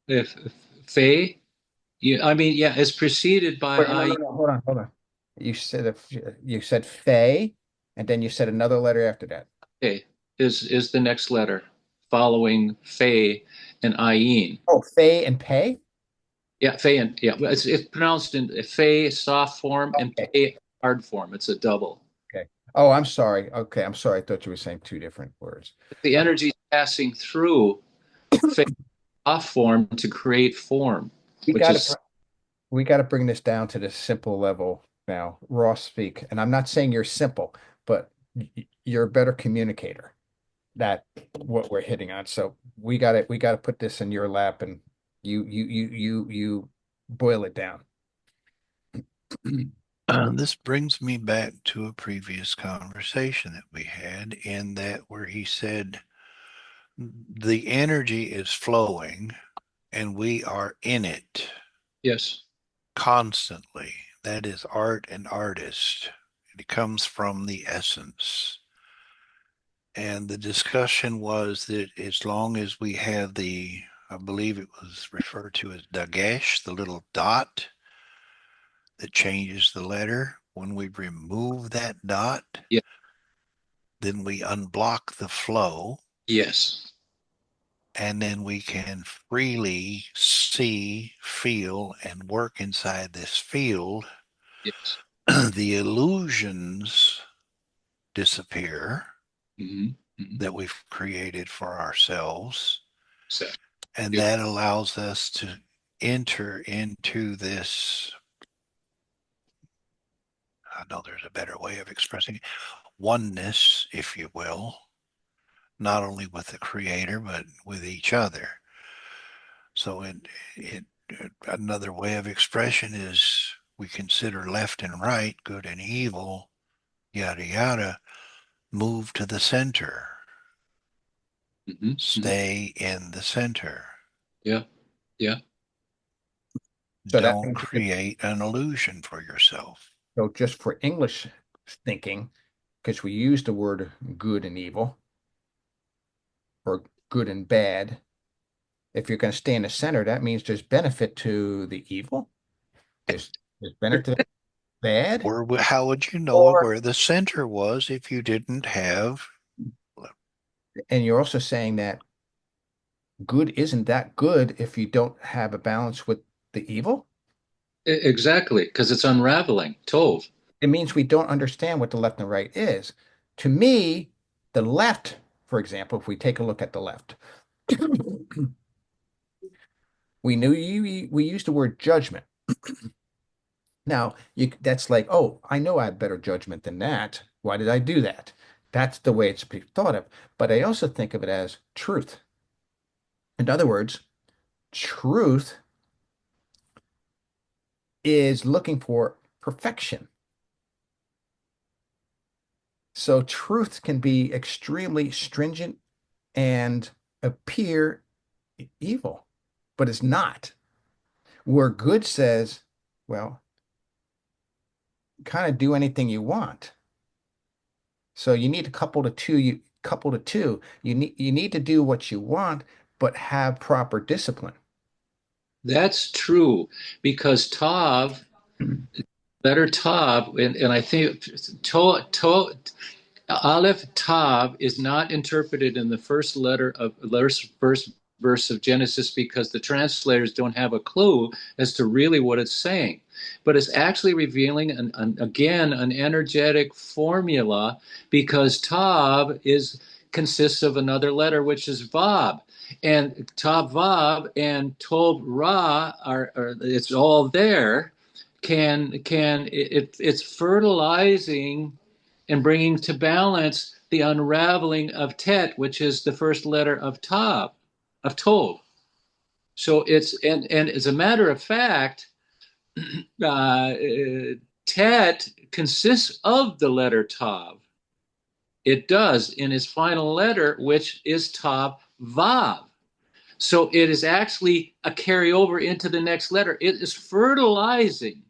If fe, I mean, yeah, it's preceded by Wait, I. no, hold on. You said you said Fey, and then you said another letter after that. Okay. is the next letter following Fe and Ayin. Oh, Fei and Pei? Yeah, Fe and yeah, it's pronounced in Fe soft form and Okay. Pei hard form. It's a double. Okay. Oh, I'm sorry. Okay, I'm sorry. I thought you were saying two different words. The energy is passing through Fe soft form to create form, We which got is to we got to bring this down to the simple level now. Raw speak, and I'm not saying you're simple, but you're a better communicator. That what we're hitting on. So we got to put this in your lap, and you boil it down. This brings me back to a previous conversation that we had, in that where he said the energy is flowing and we are in it yes, constantly. That is art and artist. It comes from the essence. And the discussion was that as long as we have I believe it was referred to as dagesh, the little dot that changes the letter, when we remove that dot, yeah, then we unblock the flow, yes, and then we can freely see, feel, and work inside this field. yes. The illusions disappear Hmm. that we've created for ourselves, So, and yeah. that allows us to enter into this. I know there's a better way of expressing it, oneness, if you will, not only with the creator, but with each other. So it another way of expression is we consider left and right, good and evil, yada yada, move to the center, Hmm. stay in the center. Yeah, yeah. So that Don't means create an illusion for yourself. so just for English thinking, because we use the word good and evil or good and bad. If you're going to stay in the center, that means there's benefit to the evil. There's benefit to the bad, Or how would you know or where the center was if you didn't have? and you're also saying that good isn't that good if you don't have a balance with the evil. Exactly, because it's unraveling. Tove. It means we don't understand what the left and right is. To me, the left, for example, if we take a look at the left, we use the word judgment. Now, that's like, oh, I know I have better judgment than that. Why did I do that? That's the way it's thought of. But I also think of it as truth. In other words, truth is looking for perfection. So truth can be extremely stringent and appear evil, but it's not. Where good says, well, kind of do anything you want. So you need to couple the two. You need to do what you want, but have proper discipline. That's true because Tav, letter Tav, and I think Aleph Tav is not interpreted in the first verse of Genesis because the translators don't have a clue as to really what it's saying. But it's actually revealing again an energetic formula because Tav consists of another letter which is Vav. And Tav Vav and Tov Ra are it's all there. It's fertilizing and bringing to balance the unraveling of Tet, which is the first letter of Tav, of Tov. So and as a matter of fact, uh, Tet consists of the letter Tav. It does in its final letter, which is Tav Vav. So it is actually a carryover into the next letter. It is fertilizing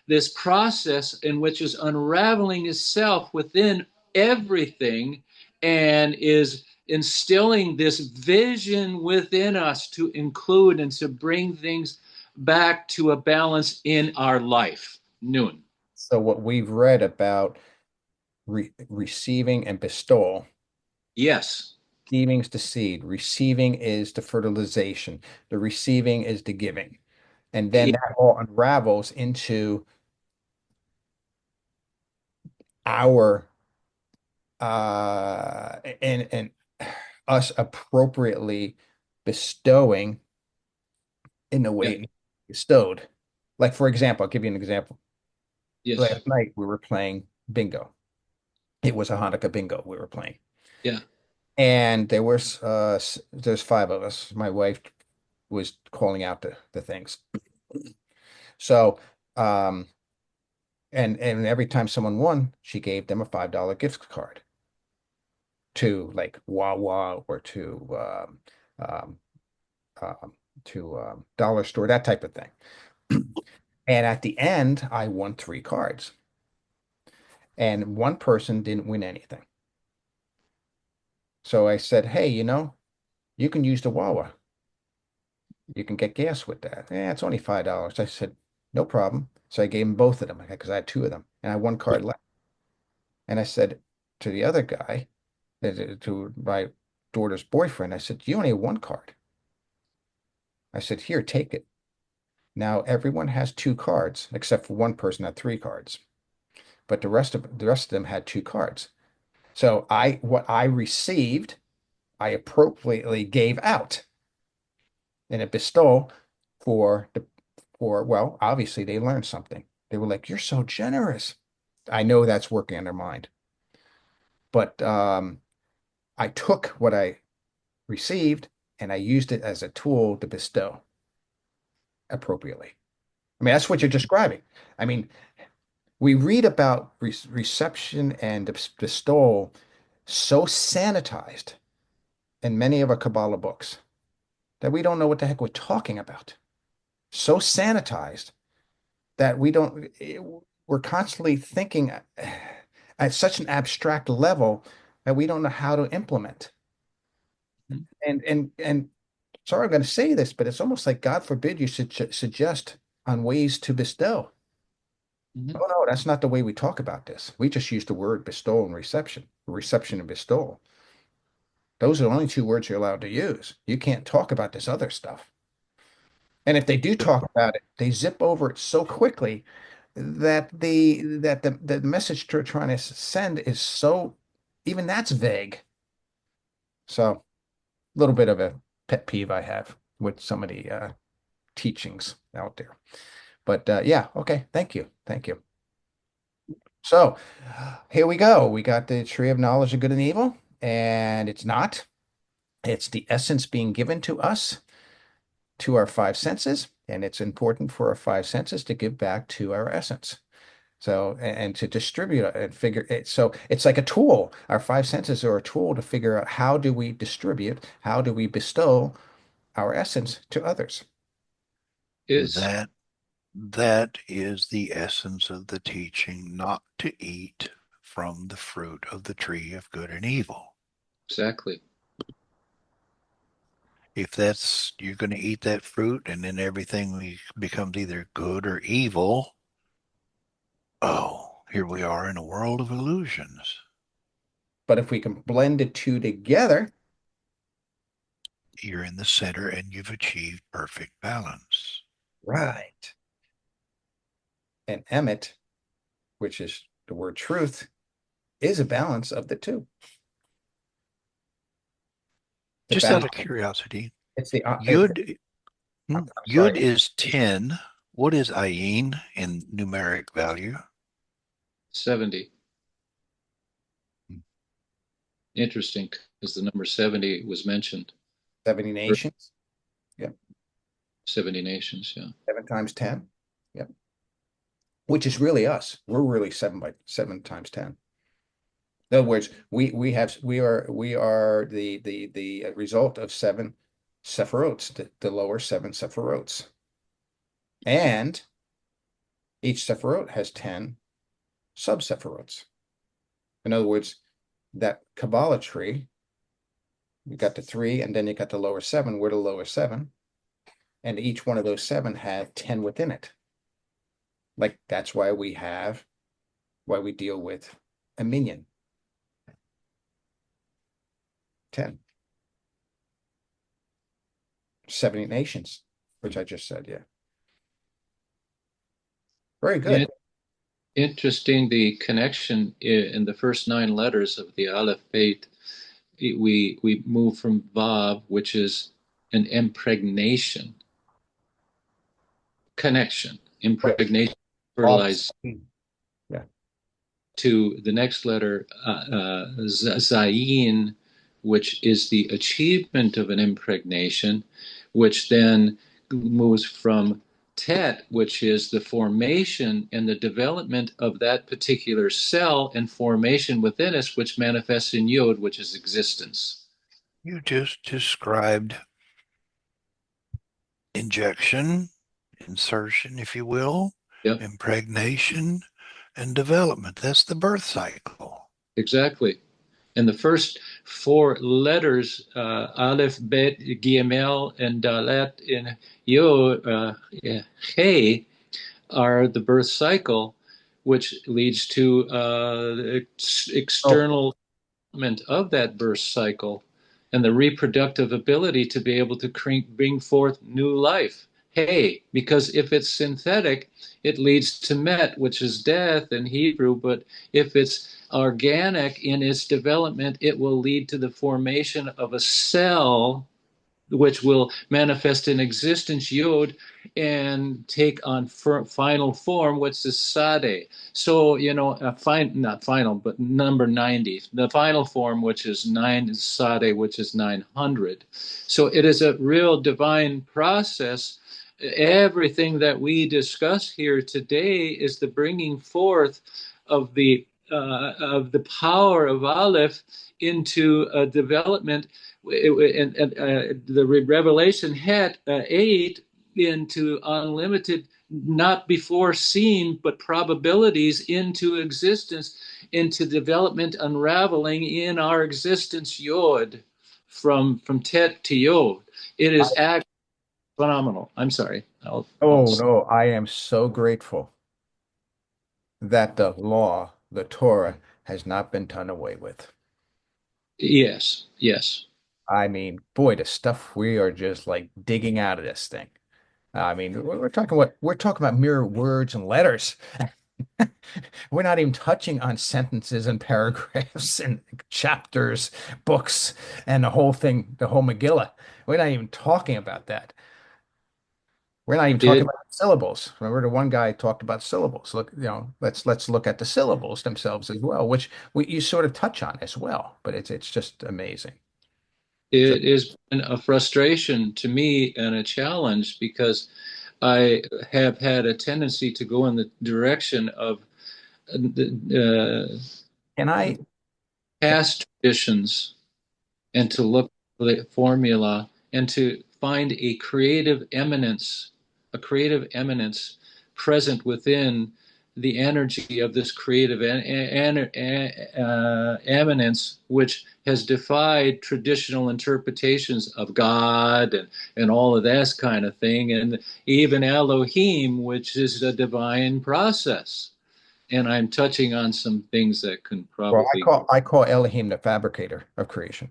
this process in which is unraveling itself within everything and is instilling this vision within us to include and to bring things back to a balance in our life. Noon. So what we've read about receiving and bestowal. Yes. Receiving is the seed. Receiving is the fertilization. The receiving is the giving. And then Yeah. that all unravels into our and us appropriately bestowing in the way Yeah. it needs to be bestowed. Like, for example, I'll give you an example. Yes. Last night we were playing bingo. It was a Hanukkah bingo we were playing. Yeah. And there's five of us. My wife was calling out the things. So and every time someone won, she gave them a $5 gift card to like Wawa or um, to dollar store, that type of thing. And at the end, I won three cards, and one person didn't win anything. So I said, "Hey, you can use the Wawa. You can get gas with that. Yeah, it's only $5." I said, "No problem." So I gave him both of them because I had two of them, and I had one card left. And I said to the other guy, to my daughter's boyfriend, I said, "You only have one card." I said, "Here, take it." Now everyone has two cards, except for one person had three cards, but the rest of them had two cards. So what I received, I appropriately gave out in a bestowal well, obviously they learned something. They were like, "You're so generous." I know that's working on their mind, but I took what I received and I used it as a tool to bestow appropriately. I mean, that's what you're describing. I mean, we read about reception and bestowal so sanitized in many of our Kabbalah books that we don't know what the heck we're talking about. So sanitized that we're constantly thinking at such an abstract level that we don't know how to implement. Mhm. And sorry, I'm going to say this, but it's almost like God forbid you should suggest on ways to bestow. Mhm. Oh no, that's not the way we talk about this. We just use the word bestowal and reception and bestowal. Those are the only two words you're allowed to use. You can't talk about this other stuff. And if they do talk about it, they zip over it so quickly that the message they're trying to send is so even that's vague. So a little bit of a pet peeve I have with some of the teachings out there. But yeah, okay, thank you, thank you. So here we go. We got the tree of knowledge of good and evil, and it's not. It's the essence being given to us, to our five senses, and it's important for our five senses to give back to our essence. So, and to distribute it and figure it. So it's like a tool. Our five senses are a tool to figure out how do we distribute, how do we bestow our essence to others. Is That is the essence of the teaching, not to eat from the fruit of the tree of good and evil. exactly. If that's you're going to eat that fruit and then everything becomes either good or evil, oh, here we are in a world of illusions. But if we can blend the two together, You're in the center and you've achieved perfect balance. right. And emet, which is the word truth, is a balance of the two. The Just out balance, of curiosity, it's the, Yud, I'm Yud sorry, is 10. What is Ayin in numeric value? 70. Interesting, because the number 70 was mentioned. 70 nations. Yep. 70 nations, yeah. 7 times 10. Yep. Which is really us. We're really 7 times 10. In other words, we are the result of seven sephirots, the lower seven sephirots. And each sephirot has 10 sub-sephirots. In other words, that Kabbalah tree, you got the three, and then you got the lower seven. We're the lower seven. And each one of those seven have 10 within it. Like that's why we deal with a minion. 10. 70 nations, which I just said, yeah. Very good. Interesting, the connection in the first 9 letters of the Aleph Beit. We move from Vav, which is an impregnation, connection, impregnation, fertilize, Yeah. to the next letter, Zayin, which is the achievement of an impregnation, which then moves from Tet, which is the formation and the development of that particular cell and formation within us, which manifests in Yod, which is existence. You just described injection, insertion, if you will, Yep, impregnation, and development. That's the birth cycle. exactly. And the first 4 letters, Aleph, Bet, Gimel, and Dalet, and Yod, Hey, are the birth cycle, which leads to Oh, external development of that birth cycle and the reproductive ability to be able to bring forth new life. Hey, because if it's synthetic, it leads to met, which is death in Hebrew, but if it's organic in its development, it will lead to the formation of a cell which will manifest in existence Yod and take on final form, which is Sade. So, not final, but number 90, the final form, which is 9 is Sade, which is 900. So it is a real divine process. Everything that we discuss here today is the bringing forth of the power of Aleph into a development, and the Revelation had 8 into unlimited, not before seen, but probabilities into existence, into development, unraveling in our existence, Yod, from Tet to Yod. It is actually phenomenal. I'm sorry. oh no, I am so grateful that the law, the Torah, has not been done away with. Yes, yes. I mean, boy, the stuff we are just like digging out of this thing. I mean, we're talking about mere words and letters. We're not even touching on sentences and paragraphs and chapters, books, and the whole thing, the whole Megillah. We're not even talking about that. We're not even talking It about syllables. Remember, the one guy talked about syllables. Look, let's look at the syllables themselves as well, which you sort of touch on as well. But it's just amazing. So, it has been a frustration to me and a challenge because I have had a tendency to go in the direction of uh, can I? past traditions and to look for the formula and to find a creative eminence present within the energy of this creative eminence, which has defied traditional interpretations of God and all of that kind of thing, and even Elohim, which is a divine process. And I'm touching on some things that can Well, probably I call Elohim the fabricator of creation.